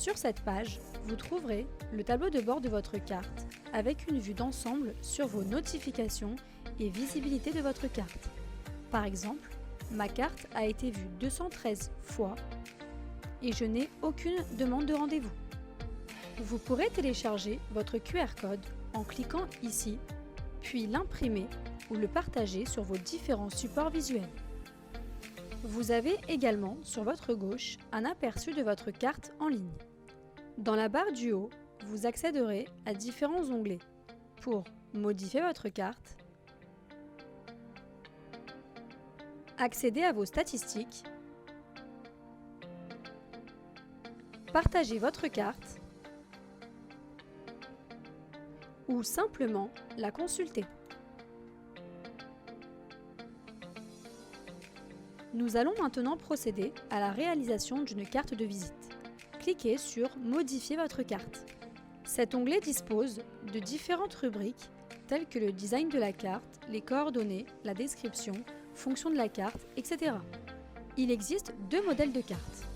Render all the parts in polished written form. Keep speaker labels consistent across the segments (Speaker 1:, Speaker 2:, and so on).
Speaker 1: Sur cette page, vous trouverez le tableau de bord de votre carte avec une vue d'ensemble sur vos notifications et visibilité de votre carte. Par exemple, ma carte a été vue 213 fois et je n'ai aucune demande de rendez-vous. Vous pourrez télécharger votre QR code en cliquant ici, puis l'imprimer ou le partager sur vos différents supports visuels. Vous avez également sur votre gauche un aperçu de votre carte en ligne. Dans la barre du haut, vous accéderez à différents onglets pour modifier votre carte, accéder à vos statistiques, partager votre carte ou simplement la consulter. Nous allons maintenant procéder à la réalisation d'une carte de visite. Cliquez sur « Modifier votre carte ». Cet onglet dispose de différentes rubriques telles que le design de la carte, les coordonnées, la description, fonction de la carte, etc. Il existe deux modèles de cartes.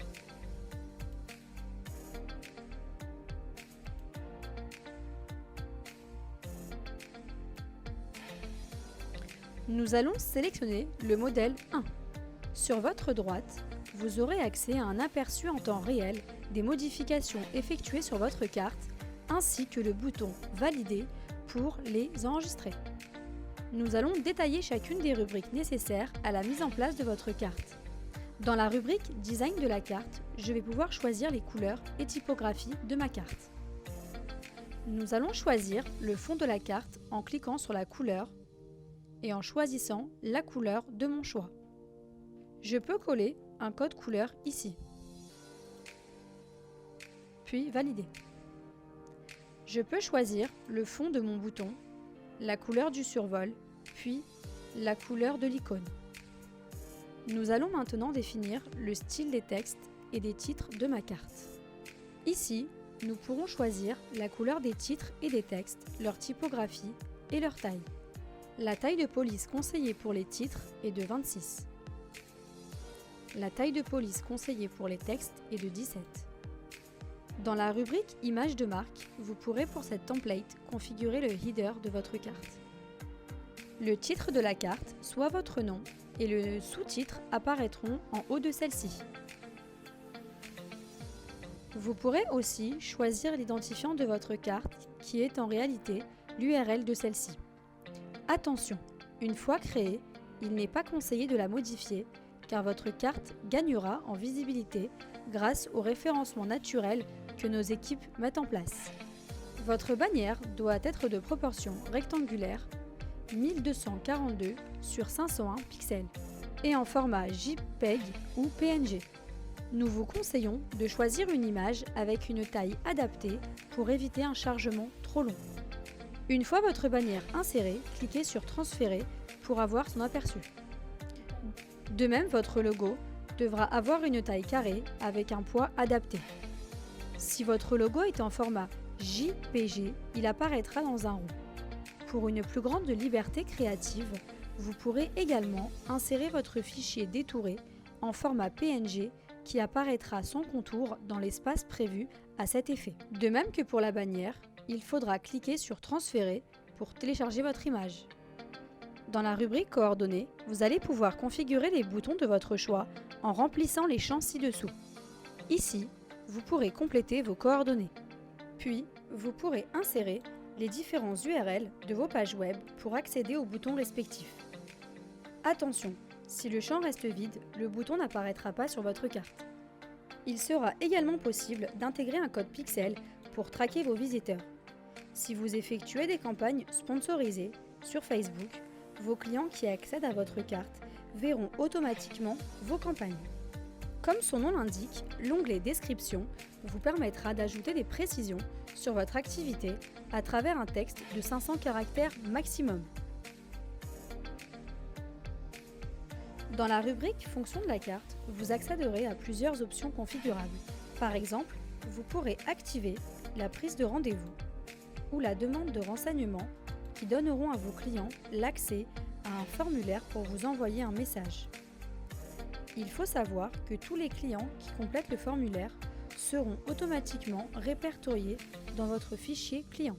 Speaker 1: Nous allons sélectionner le modèle 1. Sur votre droite, vous aurez accès à un aperçu en temps réel des modifications effectuées sur votre carte ainsi que le bouton « Valider » pour les enregistrer. Nous allons détailler chacune des rubriques nécessaires à la mise en place de votre carte. Dans la rubrique « Design de la carte », je vais pouvoir choisir les couleurs et typographies de ma carte. Nous allons choisir le fond de la carte en cliquant sur la couleur et en choisissant la couleur de mon choix. Je peux coller un code couleur ici, puis valider. Je peux choisir le fond de mon bouton, la couleur du survol, puis la couleur de l'icône. Nous allons maintenant définir le style des textes et des titres de ma carte. Ici, nous pourrons choisir la couleur des titres et des textes, leur typographie et leur taille. La taille de police conseillée pour les titres est de 26. La taille de police conseillée pour les textes est de 17. Dans la rubrique Images de marque, vous pourrez pour cette template configurer le header de votre carte. Le titre de la carte, soit votre nom, et le sous-titre apparaîtront en haut de celle-ci. Vous pourrez aussi choisir l'identifiant de votre carte qui est en réalité l'URL de celle-ci. Attention, une fois créée, il n'est pas conseillé de la modifier car votre carte gagnera en visibilité grâce au référencement naturel que nos équipes mettent en place. Votre bannière doit être de proportion rectangulaire 1242 sur 501 pixels et en format JPEG ou PNG. Nous vous conseillons de choisir une image avec une taille adaptée pour éviter un chargement trop long. Une fois votre bannière insérée, cliquez sur Transférer pour avoir son aperçu. De même, votre logo devra avoir une taille carrée avec un poids adapté. Si votre logo est en format JPG, il apparaîtra dans un rond. Pour une plus grande liberté créative, vous pourrez également insérer votre fichier détouré en format PNG qui apparaîtra sans contour dans l'espace prévu à cet effet. De même que pour la bannière, il faudra cliquer sur Transférer pour télécharger votre image. Dans la rubrique Coordonnées, vous allez pouvoir configurer les boutons de votre choix en remplissant les champs ci-dessous. Ici, vous pourrez compléter vos coordonnées. Puis, vous pourrez insérer les différents URL de vos pages web pour accéder aux boutons respectifs. Attention, si le champ reste vide, le bouton n'apparaîtra pas sur votre carte. Il sera également possible d'intégrer un code pixel pour traquer vos visiteurs. Si vous effectuez des campagnes sponsorisées sur Facebook, vos clients qui accèdent à votre carte verront automatiquement vos campagnes. Comme son nom l'indique, l'onglet Description vous permettra d'ajouter des précisions sur votre activité à travers un texte de 500 caractères maximum. Dans la rubrique Fonction de la carte, vous accéderez à plusieurs options configurables. Par exemple, vous pourrez activer la prise de rendez-vous ou la demande de renseignements qui donneront à vos clients l'accès à un formulaire pour vous envoyer un message. Il faut savoir que tous les clients qui complètent le formulaire seront automatiquement répertoriés dans votre fichier client.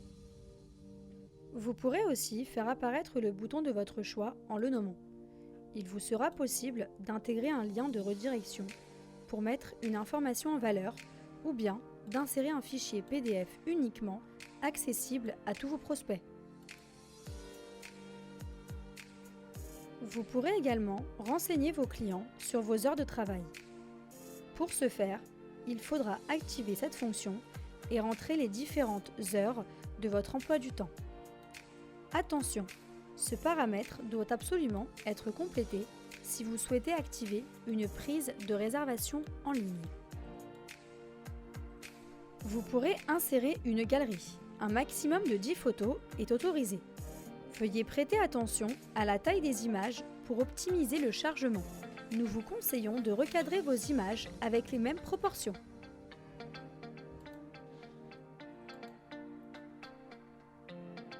Speaker 1: Vous pourrez aussi faire apparaître le bouton de votre choix en le nommant. Il vous sera possible d'intégrer un lien de redirection pour mettre une information en valeur ou bien d'insérer un fichier PDF uniquement accessible à tous vos prospects. Vous pourrez également renseigner vos clients sur vos heures de travail. Pour ce faire, il faudra activer cette fonction et rentrer les différentes heures de votre emploi du temps. Attention, ce paramètre doit absolument être complété si vous souhaitez activer une prise de réservation en ligne. Vous pourrez insérer une galerie. Un maximum de 10 photos est autorisé. Veuillez prêter attention à la taille des images pour optimiser le chargement. Nous vous conseillons de recadrer vos images avec les mêmes proportions.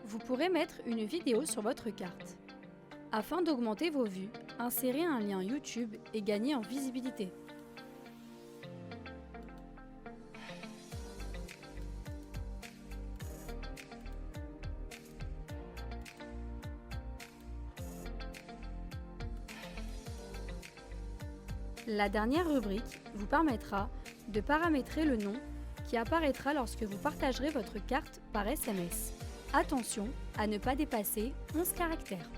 Speaker 1: Vous pourrez mettre une vidéo sur votre carte. Afin d'augmenter vos vues, insérez un lien YouTube et gagnez en visibilité. La dernière rubrique vous permettra de paramétrer le nom qui apparaîtra lorsque vous partagerez votre carte par SMS. Attention à ne pas dépasser 11 caractères.